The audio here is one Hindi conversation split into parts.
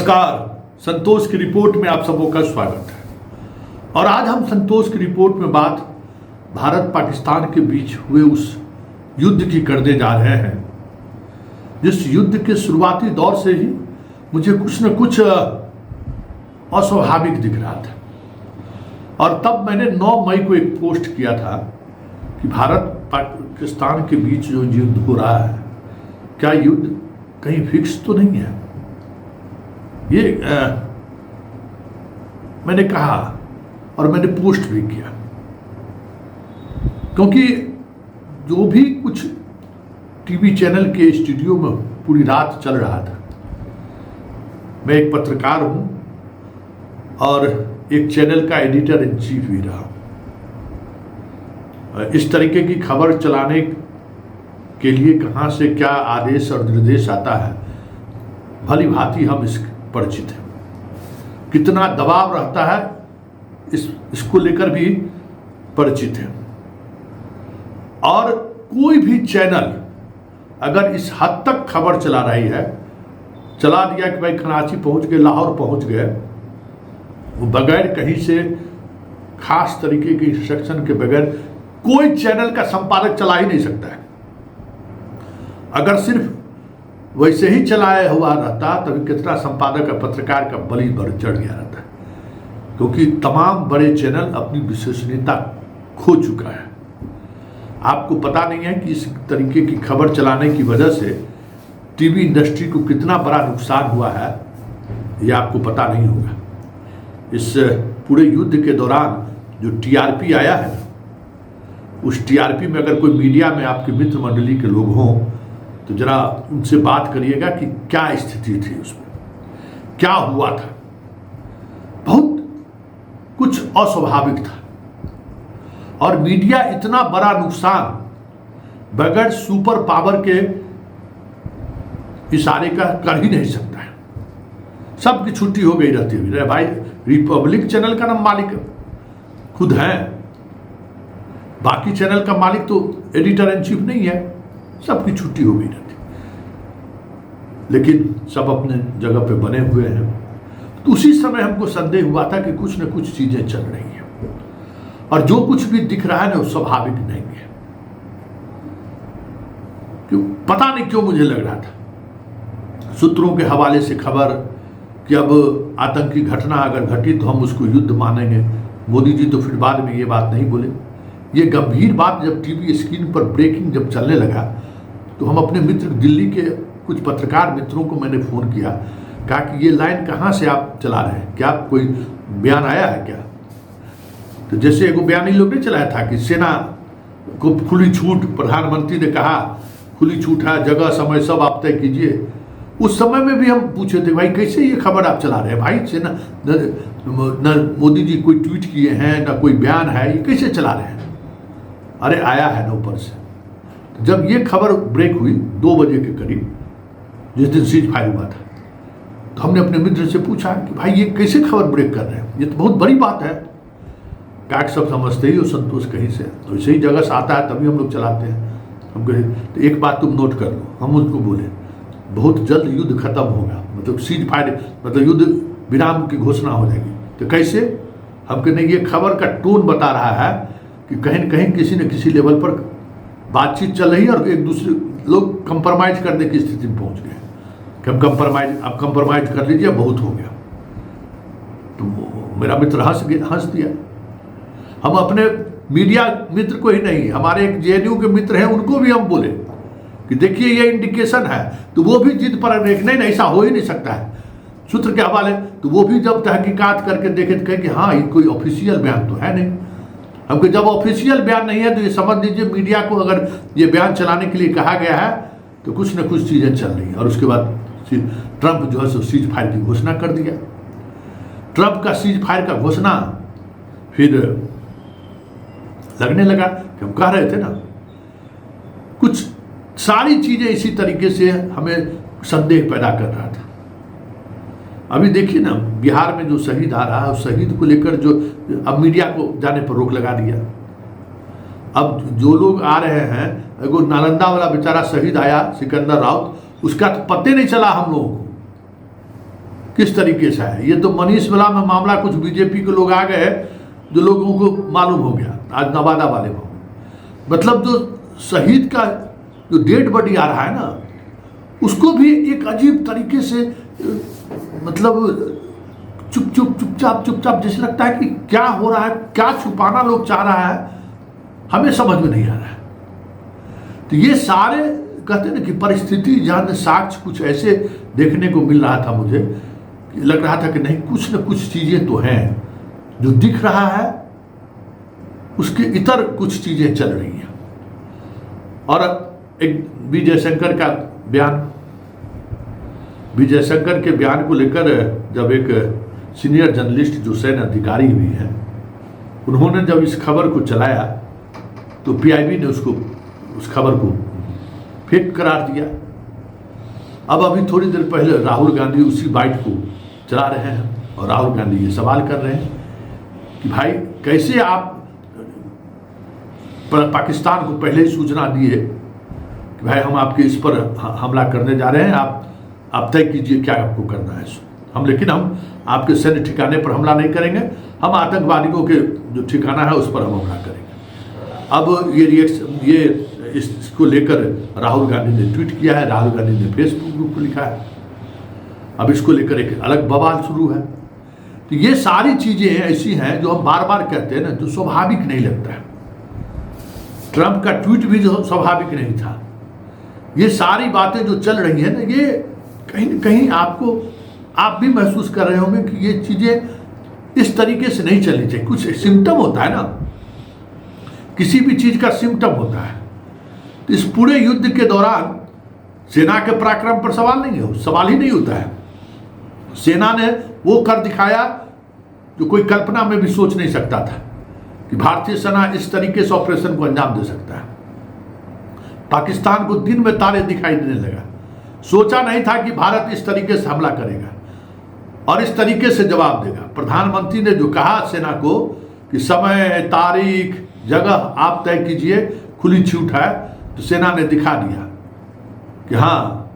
नमस्कार। संतोष की रिपोर्ट में आप सबों का स्वागत है। और आज हम संतोष की रिपोर्ट में बात भारत पाकिस्तान के बीच हुए उस युद्ध की करने जा रहे हैं, जिस युद्ध के शुरुआती दौर से ही मुझे कुछ न कुछ अस्वाभाविक दिख रहा था। और तब मैंने 9 मई को एक पोस्ट किया था कि भारत पाकिस्तान के बीच जो युद्ध हो रहा है, क्या युद्ध कहीं फिक्स तो नहीं है। ये मैंने कहा और मैंने पोस्ट भी किया, क्योंकि जो भी कुछ टीवी चैनल के स्टूडियो में पूरी रात चल रहा था, मैं एक पत्रकार हूं और एक चैनल का एडिटर इन चीफ भी रहा। इस तरीके की खबर चलाने के लिए कहां से क्या आदेश और निर्देश आता है, भली भांति हम परिचित हैं। कितना दबाव रहता है इसको लेकर भी परिचित है। और कोई भी चैनल अगर इस हद तक खबर चला रही है, चला दिया कि भाई कराची पहुंच गए, लाहौर पहुंच गए, वो बगैर कहीं से खास तरीके के इंस्ट्रक्शन के बगैर कोई चैनल का संपादक चला ही नहीं सकता है। अगर सिर्फ वैसे ही चलाया हुआ रहता तभी कितना संपादक और पत्रकार का बलि बढ़ चढ़ गया रहता, क्योंकि तमाम बड़े चैनल अपनी विश्वसनीयता खो चुका है। आपको पता नहीं है कि इस तरीके की खबर चलाने की वजह से टीवी इंडस्ट्री को कितना बड़ा नुकसान हुआ है, यह आपको पता नहीं होगा। इस पूरे युद्ध के दौरान जो टीआरपी आया है, उस टीआरपी में अगर कोई मीडिया में आपके मित्र मंडली के लोग हों तो जरा उनसे बात करिएगा कि क्या स्थिति थी, उसमें क्या हुआ था। बहुत कुछ अस्वाभाविक था और मीडिया इतना बड़ा नुकसान बगैर सुपर पावर के इशारे का कर ही नहीं सकता है। सबकी छुट्टी हो गई रहती है। भाई, रिपब्लिक चैनल का नाम मालिक खुद हैं, बाकी चैनल का मालिक तो एडिटर इन चीफ नहीं है, सबकी छुट्टी हो गई रहती, लेकिन सब अपने जगह पे बने हुए हैं। तो उसी समय हमको संदेह हुआ था कि कुछ न कुछ चीजें चल रही हैं और जो कुछ भी दिख रहा है ना वो स्वाभाविक नहीं है। क्यों पता नहीं क्यों मुझे लग रहा था, सूत्रों के हवाले से खबर कि अब आतंकी घटना अगर घटी तो हम उसको युद्ध मानेंगे। मोदी जी तो फिर बाद में ये बात नहीं बोले। ये गंभीर बात जब टीवी स्क्रीन पर ब्रेकिंग जब चलने लगा तो हम अपने मित्र दिल्ली के कुछ पत्रकार मित्रों को मैंने फ़ोन किया, कहा कि ये लाइन कहाँ से आप चला रहे हैं, क्या कोई बयान आया है क्या। तो जैसे एक बयान इन लोग ने चलाया था कि सेना को खुली छूट, प्रधानमंत्री ने कहा खुली छूट है, जगह समय सब आप तय कीजिए। उस समय में भी हम पूछे थे, भाई कैसे ये खबर आप चला रहे हैं, भाई सेना न मोदी जी कोई ट्वीट किए हैं न कोई बयान है, ये कैसे चला रहे हैं। अरे आया है ना ऊपर से। जब ये खबर ब्रेक हुई 2 बजे के करीब, जिस दिन सीज फायर हुआ था, तो हमने अपने मित्र से पूछा कि भाई ये कैसे खबर ब्रेक कर रहे हैं, ये तो बहुत बड़ी बात है। काट सब समझते ही हो संतोष कहीं से, तो इसे ही जगह से आता है तभी हम लोग चलाते हैं। हम कहे तो एक बात तुम नोट कर लो। हम उनको बोले बहुत जल्द युद्ध खत्म होगा, मतलब सीज फायर, मतलब युद्ध विराम की घोषणा हो जाएगी। तो कैसे? हम कहे नहीं, ये खबर का टोन बता रहा है कि कहीं न कहीं किसी न किसी लेवल पर बातचीत चल रही है और एक दूसरे लोग कंप्रोमाइज करने की स्थिति में पहुंच गए कि हम कंप्रोमाइज कर लीजिए, बहुत हो गया। तो मेरा मित्र हंस दिया। हम अपने मीडिया मित्र को ही नहीं, हमारे एक जेएनयू के मित्र हैं, उनको भी हम बोले कि देखिए ये इंडिकेशन है, तो वो भी जिद पर नहीं, ऐसा हो ही नहीं सकता है सूत्र के हवाले। तो वो भी जब तहकीकात करके देखे तो कहे कि हाँ ये कोई ऑफिशियल बयान तो है नहीं। हमको जब ऑफिशियल बयान नहीं है तो ये समझ लीजिए मीडिया को अगर ये बयान चलाने के लिए कहा गया है तो कुछ न कुछ चीज़ें चल रही हैं। और उसके बाद ट्रंप जो है सो सीज फायर की घोषणा कर दिया। ट्रंप का सीज फायर का घोषणा फिर लगने लगा कि हम कह रहे थे ना, कुछ सारी चीज़ें इसी तरीके से हमें संदेह पैदा कर रहा था। अभी देखिए ना, बिहार में जो शहीद आ रहा है उस शहीद को लेकर जो अब मीडिया को जाने पर रोक लगा दिया। अब जो लोग आ रहे हैं, एगो नालंदा वाला बेचारा शहीद आया सिकंदर राउत, उसका तो पते नहीं चला हम लोगों को। किस तरीके से है। ये तो मनीष वाला में मामला कुछ बीजेपी के लोग आ गए जो लोगों को मालूम हो गया, आज नवादा वाले को, मतलब जो शहीद का जो डेड बॉडी आ रहा है ना, उसको भी एक अजीब तरीके से मतलब चुपचाप जैसे लगता है कि क्या हो रहा है, क्या छुपाना लोग चाह रहा है, हमें समझ में नहीं आ रहा है। तो ये सारे कहते हैं ना कि परिस्थिति जहाँ साक्ष्य कुछ ऐसे देखने को मिल रहा था, मुझे लग रहा था कि नहीं कुछ न कुछ चीजें तो हैं जो दिख रहा है, उसके इतर कुछ चीजें चल रही हैं। और एक विजय शंकर का बयान, विजय शंकर के बयान को लेकर जब एक सीनियर जर्नलिस्ट जो सैन्य अधिकारी भी हैं, उन्होंने जब इस खबर को चलाया तो पीआईबी ने उस खबर को फेक करार दिया। अब अभी थोड़ी देर पहले राहुल गांधी उसी बाइट को चला रहे हैं और राहुल गांधी ये सवाल कर रहे हैं कि भाई कैसे आप पाकिस्तान को पहले ही सूचना दिए कि भाई हम आपके इस पर हमला करने जा रहे हैं, आप तय कीजिए क्या आपको करना है हम, लेकिन हम आपके सैन्य ठिकाने पर हमला नहीं करेंगे, हम आतंकवादियों के जो ठिकाना है उस पर हम हमला करेंगे। अब ये रिएक्शन, ये इसको लेकर राहुल गांधी ने ट्वीट किया है, राहुल गांधी ने फेसबुक ग्रुप पर लिखा है। अब इसको लेकर एक अलग बवाल शुरू है। तो ये सारी चीजें ऐसी हैं जो हम बार बार कहते हैं ना, जो स्वाभाविक नहीं लगता है। ट्रंप का ट्वीट भी जो स्वाभाविक नहीं था। ये सारी बातें जो चल रही हैं ना, ये कहीं न कहीं आप भी महसूस कर रहे होंगे कि ये चीजें इस तरीके से नहीं चलनी चाहिए। कुछ सिम्टम होता है ना, किसी भी चीज का सिम्टम होता है। तो इस पूरे युद्ध के दौरान सेना के पराक्रम पर सवाल नहीं है, सवाल ही नहीं होता है। सेना ने वो कर दिखाया जो कोई कल्पना में भी सोच नहीं सकता था कि भारतीय सेना इस तरीके से ऑपरेशन को अंजाम दे सकता है। पाकिस्तान को दिन में तारे दिखाई देने लगा। सोचा नहीं था कि भारत इस तरीके से हमला करेगा और इस तरीके से जवाब देगा। प्रधानमंत्री ने जो कहा सेना को कि समय, तारीख, जगह आप तय कीजिए, खुली छूट है, तो सेना ने दिखा दिया कि हाँ,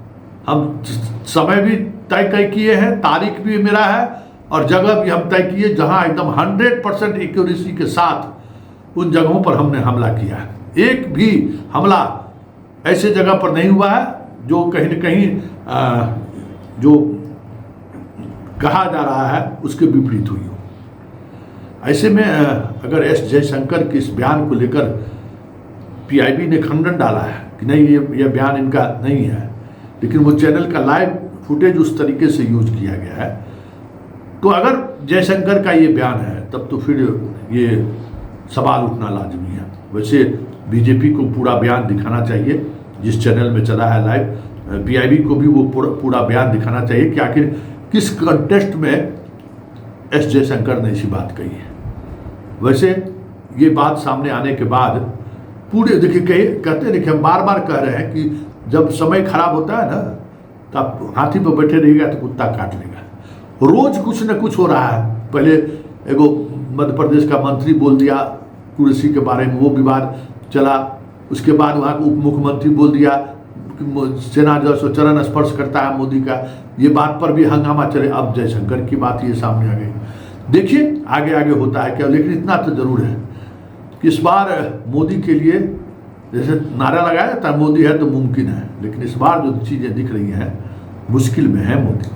हम समय भी तय किए हैं, तारीख भी मेरा है और जगह भी हम तय किए, जहां एकदम 100% एक्यूरेसी के साथ उन जगहों पर हमने हमला किया है। एक भी हमला ऐसे जगह पर नहीं हुआ है जो कहीं न कहीं जो कहा जा रहा है उसके विपरीत हुई हो। ऐसे में अगर एस जयशंकर के इस बयान को लेकर पीआईबी ने खंडन डाला है कि नहीं, ये बयान इनका नहीं है, लेकिन वो चैनल का लाइव फुटेज उस तरीके से यूज किया गया है, तो अगर जयशंकर का ये बयान है तब तो फिर ये सवाल उठना लाजमी है। वैसे बीजेपी को पूरा बयान दिखाना चाहिए, जिस चैनल में चला है लाइव, पीआईबी को भी वो पूरा बयान दिखाना चाहिए कि आखिर किस कंटेक्स्ट में एस जयशंकर ने ऐसी बात कही है। वैसे ये बात सामने आने के बाद पूरे देखिए कहते हैं, देखिए हम बार बार कह रहे हैं कि जब समय खराब होता है ना, तो आप हाथी पर बैठे रहिएगा तो कुत्ता काट लेगा। रोज कुछ न कुछ हो रहा है। पहले एगो मध्य प्रदेश का मंत्री बोल दिया कुर्सी के बारे में, वो विवाद चला। उसके बाद वहाँ के उप मुख्यमंत्री बोल दिया कि सेना जो सो चरण स्पर्श करता है मोदी का, ये बात पर भी हंगामा चले। अब जयशंकर की बात ये सामने आ गई। देखिए आगे आगे होता है क्या, लेकिन इतना तो जरूर है कि इस बार मोदी के लिए, जैसे नारा लगाया जाता है मोदी है तो मुमकिन है, लेकिन इस बार जो चीज़ें दिख रही हैं मुश्किल में है मोदी।